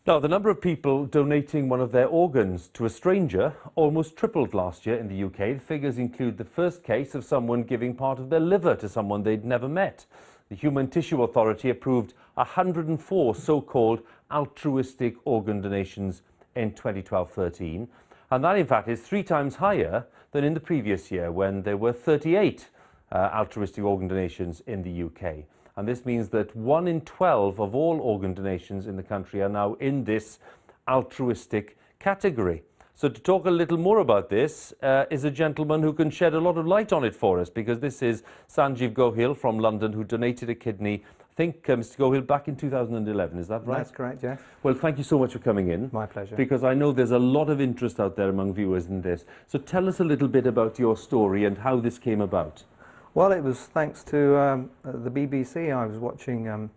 Now, the number of people donating one of their organs to a stranger almost tripled last year in the UK. The figures include the first case of someone giving part of their liver to someone they'd never met. The Human Tissue Authority approved 104 so-called altruistic organ donations in 2012-13. And that, in fact, is 3 times higher than in the previous year, when there were 38 altruistic organ donations in the UK. And this means that 1 in 12 of all organ donations in the country are now in this altruistic category. So to talk a little more about this is a gentleman who can shed a lot of light on it for us, because this is Sanjiv Gohil from London, who donated a kidney, I think, Mr. Gohil, back in 2011. Is that right? That's correct, yes. Well, thank you so much for coming in. My pleasure. Because I know there's a lot of interest out there among viewers in this. So tell us a little bit about your story and how this came about. Well, it was thanks to the BBC. I was watching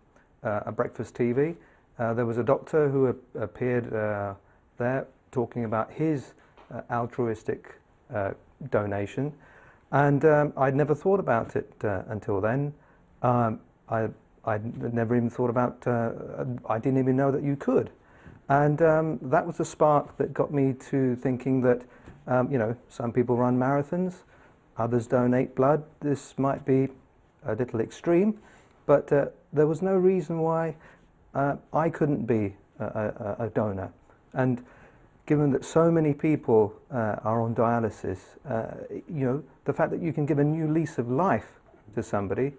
a breakfast TV. There was a doctor who appeared there talking about his altruistic donation, and I'd never thought about it until then. I'd never even thought about, I didn't even know that you could. And that was the spark that got me to thinking that, you know, some people run marathons, others donate blood. This might be a little extreme, but there was no reason why I couldn't be a donor. And given that so many people are on dialysis, you know, the fact that you can give a new lease of life to somebody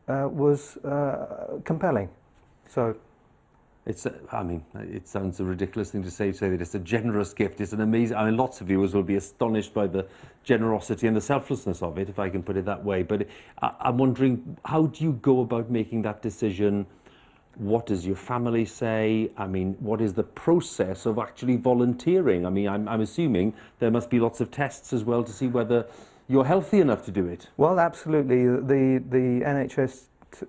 was compelling. So it's, I mean, it sounds a ridiculous thing to say that it's a generous gift. It's an amazing, I mean, lots of viewers will be astonished by the generosity and the selflessness of it, if I can put it that way. But I'm wondering, how do you go about making that decision? What does your family say? I mean, what is the process of actually volunteering? I mean, I'm assuming there must be lots of tests as well to see whether you're healthy enough to do it. Well, absolutely. The NHS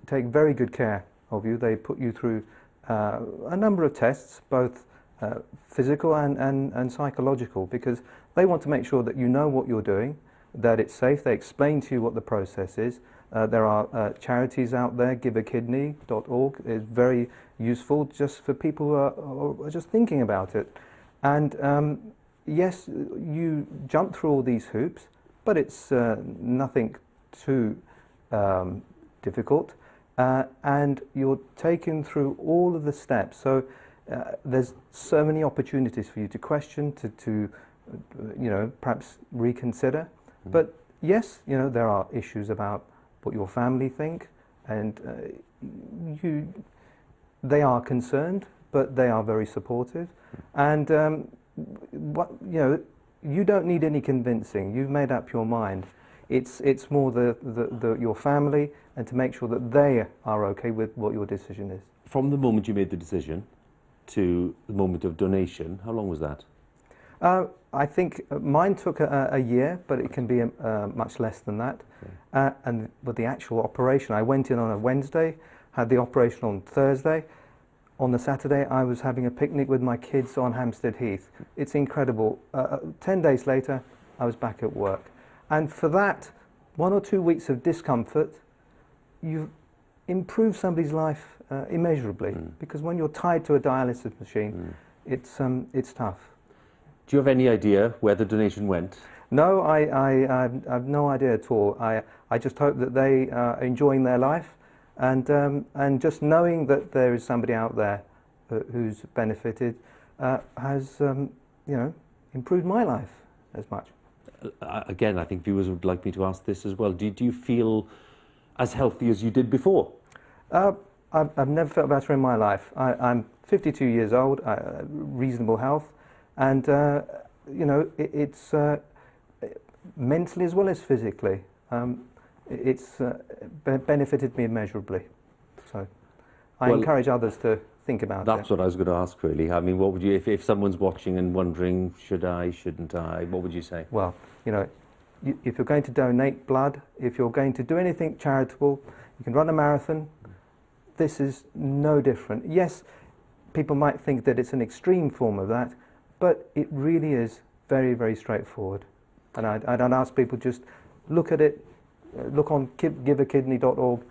take very good care of you. They put you through a number of tests, both physical and psychological, because they want to make sure that you know what you're doing, that it's safe. They explain to you what the process is. There are charities out there. giveakidney.org is very useful just for people who are just thinking about it. And yes, you jump through all these hoops, but it's nothing too difficult. And you're taken through all of the steps. So there's so many opportunities for you to question, to you know, perhaps reconsider. But yes, you know, there are issues about what your family think, and they are concerned, but they are very supportive. And what, you know, you don't need any convincing. You've made up your mind. It's more your family, and to make sure that they are okay with what your decision is. From the moment you made the decision to the moment of donation, how long was that? I think mine took a year, but it can be much less than that. Okay. And with the actual operation, I went in on a Wednesday, had the operation on Thursday. On the Saturday, I was having a picnic with my kids on Hampstead Heath. It's incredible. 10 days later, I was back at work. And for that 1 or 2 weeks of discomfort, you've improved somebody's life immeasurably. Because when you're tied to a dialysis machine, it's tough. Do you have any idea where the donation went? No, I have no idea at all. I just hope that they are enjoying their life, and just knowing that there is somebody out there who's benefited has you know, improved my life as much. Again, I think viewers would like me to ask this as well. Do you feel as healthy as you did before? I've never felt better in my life. I'm 52 years old, reasonable health, and you know, it's mentally as well as physically. It's benefited me immeasurably. So I encourage others to think about it. That's what I was going to ask, really. I mean, what would you, if someone's watching and wondering, should I, shouldn't I, what would you say? Well, you know, if you're going to donate blood, if you're going to do anything charitable, you can run a marathon. This is no different. Yes, people might think that it's an extreme form of that, but it really is very, very straightforward. And I'd ask people, just look at it, look on giveakidney.org.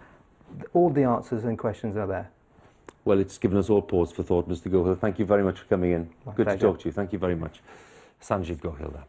All the answers and questions are there. Well, it's given us all pause for thought, Mr. Gohil. Thank you very much for coming in. My Good pleasure. to talk to you. Thank you very much. Sanjiv Gohil there.